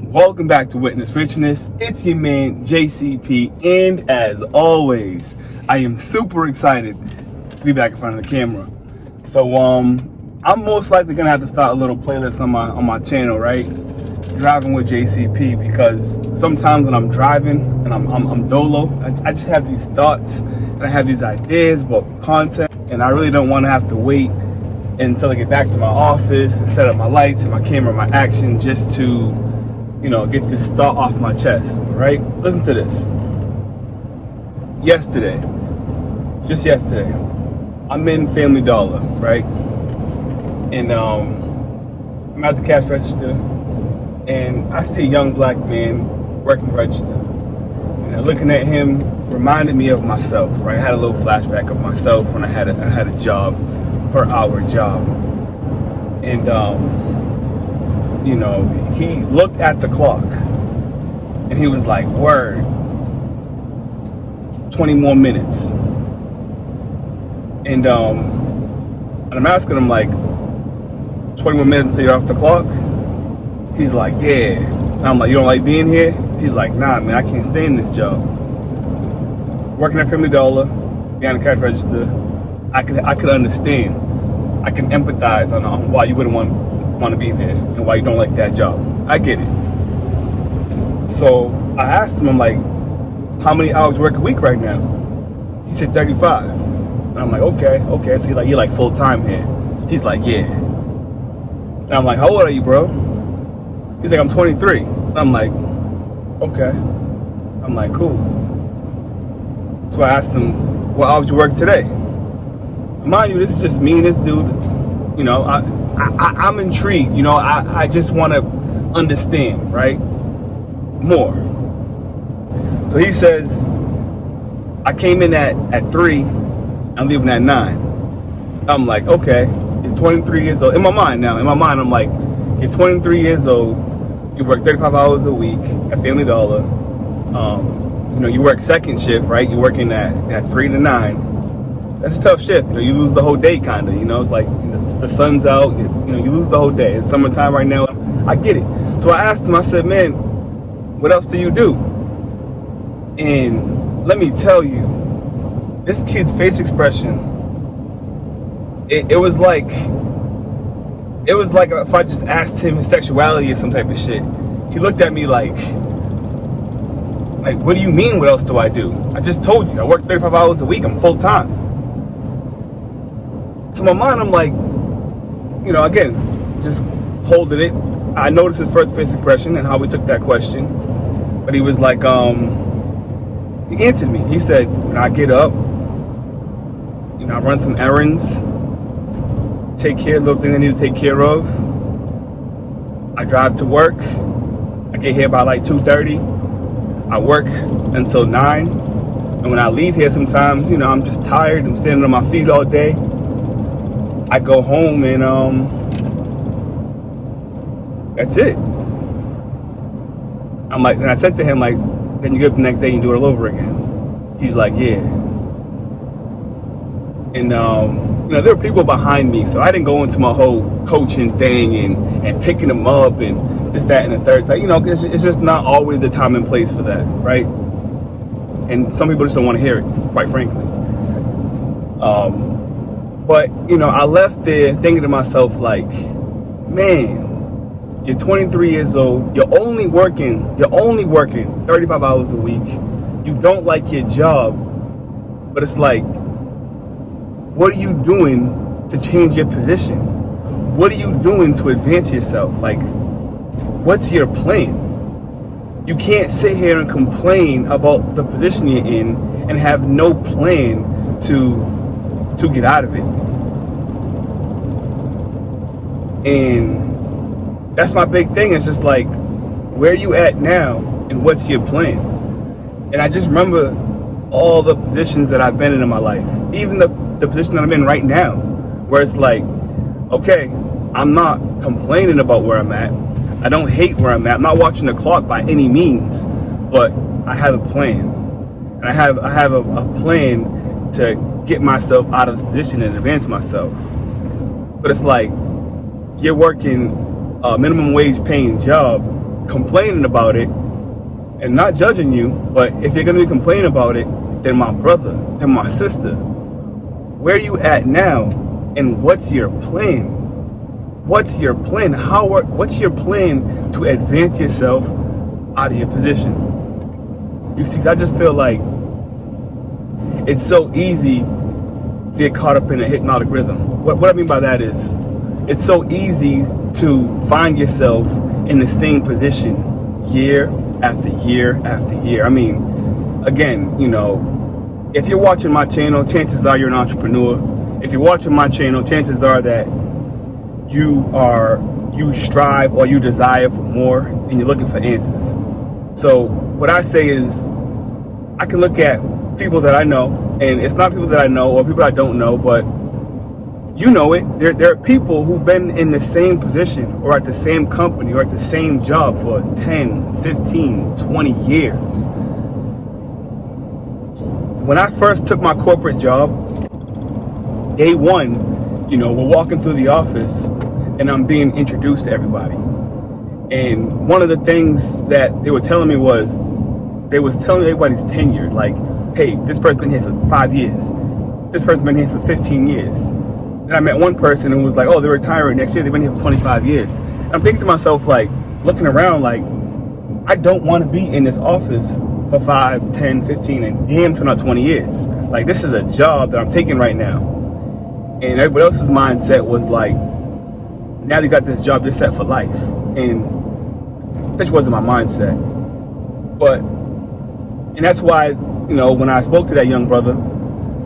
Welcome back to Witness Richness. It's your man JCP, and as always, I am super excited to be back in front of the camera. So I'm most likely gonna have to start a little playlist on my channel, right? Driving with JCP, because sometimes when I'm driving and I'm dolo, I just have these thoughts and I have these ideas about content, and I really don't want to have to wait until I get back to my office and set up my lights and my camera, my action, just to get this thought off my chest, right? Listen to this. Just yesterday, I'm in Family Dollar, right? And I'm at the cash register, and I see a young black man working the register. And looking at him reminded me of myself, right? I had a little flashback of myself when I had a job, per hour job. And he looked at the clock and he was like, word, 20 more minutes. And I'm asking him, like, 20 more minutes till you're off the clock? He's like, yeah. And I'm like, you don't like being here? He's like, nah, man, I can't stay in this job. Working at Family Dollar, behind the cash register, I could understand. I can empathize on why you wouldn't want to be there and why you don't like that job. I get it. So I asked him, I'm like, how many hours you work a week right now? He said 35. And I'm like, okay. So you're like full time here? He's like, yeah. And I'm like, how old are you, bro? He's like, I'm 23. And I'm like, okay. I'm like, cool. So I asked him, what hours you work today? Mind you, this is just me and this dude. I'm intrigued. I just want to understand, right? More. So he says, I came in at 3, I'm leaving at 9. I'm like, okay, you're 23 years old. In my mind, I'm like, you're 23 years old, you work 35 hours a week at Family Dollar. You work second shift, right? You're working at 3 to 9. That's a tough shift. You lose the whole day, kind of. It's like the sun's out. You lose the whole day. It's summertime right now. I get it. So I asked him. I said, "Man, what else do you do?" And let me tell you, this kid's face expression. It was like if I just asked him his sexuality or some type of shit. He looked at me like, what do you mean? What else do I do? I just told you. I work 35 hours a week. I'm full time. So in my mind, I'm like, again, just holding it. I noticed his first face expression and how we took that question. But he was like, he answered me. He said, when I get up, I run some errands, take care of little things I need to take care of. I drive to work. I get here by like 2:30. I work until 9. And when I leave here sometimes, I'm just tired. I'm standing on my feet all day. I go home and that's it. I'm like, and I said to him, like, then you get up the next day and you do it all over again. He's like, yeah. And there were people behind me, so I didn't go into my whole coaching thing and picking them up and this, that, and the third time. It's just not always the time and place for that, right? And some people just don't want to hear it, quite frankly. But, I left there thinking to myself, like, man, you're 23 years old. You're only working 35 hours a week. You don't like your job. But it's like, what are you doing to change your position? What are you doing to advance yourself? Like, what's your plan? You can't sit here and complain about the position you're in and have no plan to get out of it. And that's my big thing. It's just like, where are you at now and what's your plan? And I just remember all the positions that I've been in my life, even the position that I'm in right now, where it's like, okay, I'm not complaining about where I'm at. I don't hate where I'm at. I'm not watching the clock by any means, but I have a plan. And I have a plan to get myself out of this position and advance myself. But it's like, you're working a minimum wage paying job complaining about it and not judging you, but if you're going to be complaining about it, then my brother, then my sister, where are you at now, and what's your plan? What's your plan? What's your plan to advance yourself out of your position? You see, I just feel like it's so easy to get caught up in a hypnotic rhythm. What I mean by that is, it's so easy to find yourself in the same position year after year after year. I mean, again, you know, if you're watching my channel, chances are you're an entrepreneur. If you're watching my channel, chances are that you strive or you desire for more and you're looking for answers. So what I say is, I can look at people that I know, and it's not people that I know or people I don't know, but you know it. There are people who've been in the same position or at the same company or at the same job for 10, 15, 20 years. When I first took my corporate job, day one, you know, we're walking through the office and I'm being introduced to everybody. And one of the things that they were telling me was, they was telling everybody's tenure. Like, hey, this person's been here for 5 years. This person's been here for 15 years. And I met one person who was like, oh, they're retiring next year. They've been here for 25 years. And I'm thinking to myself, like, looking around, like, I don't want to be in this office for 5, 10, 15, and damn sure not 20 years. Like, this is a job that I'm taking right now. And everybody else's mindset was like, now you got this job, you're set for life. And that wasn't my mindset. And that's why, you know, when I spoke to that young brother,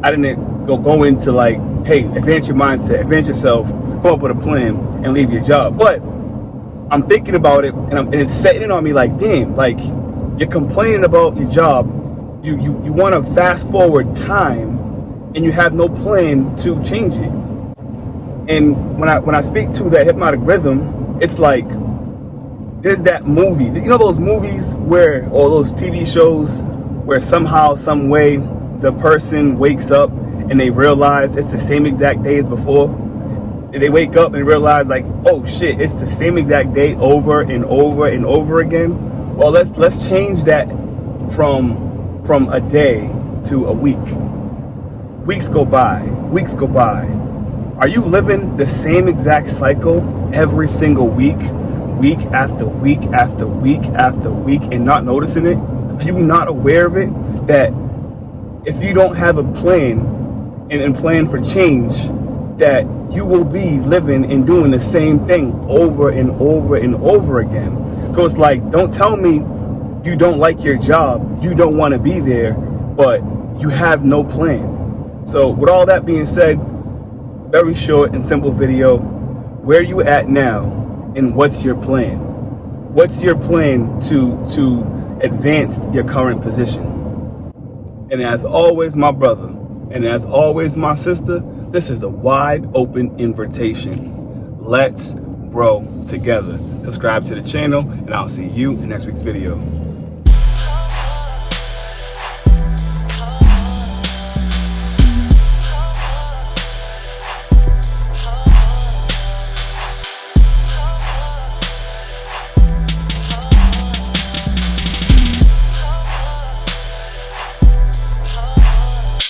I didn't go into like, hey, advance your mindset, advance yourself, come up with a plan and leave your job. But I'm thinking about it and it's setting in on me like, damn, like, you're complaining about your job. You want to fast forward time and you have no plan to change it. And when I speak to that hypnotic rhythm, it's like, there's that movie, you know, those movies where, or those TV shows where somehow, some way, the person wakes up and they realize it's the same exact day as before. And they wake up and realize, like, oh shit, it's the same exact day over and over and over again. Well, let's change that from a day to a week. Weeks go by. Are you living the same exact cycle every single week? Week after week after week after week, and not noticing it? Are you not aware of it? That if you don't have a plan and plan for change, that you will be living and doing the same thing over and over and over again. So it's like, don't tell me you don't like your job, you don't want to be there, but you have no plan. So with all that being said, very short and simple video. Where are you at now? And what's your plan? What's your plan to advance your current position? And as always, my brother, and as always, my sister, this is a wide open invitation. Let's grow together. Subscribe to the channel, and I'll see you in next week's video.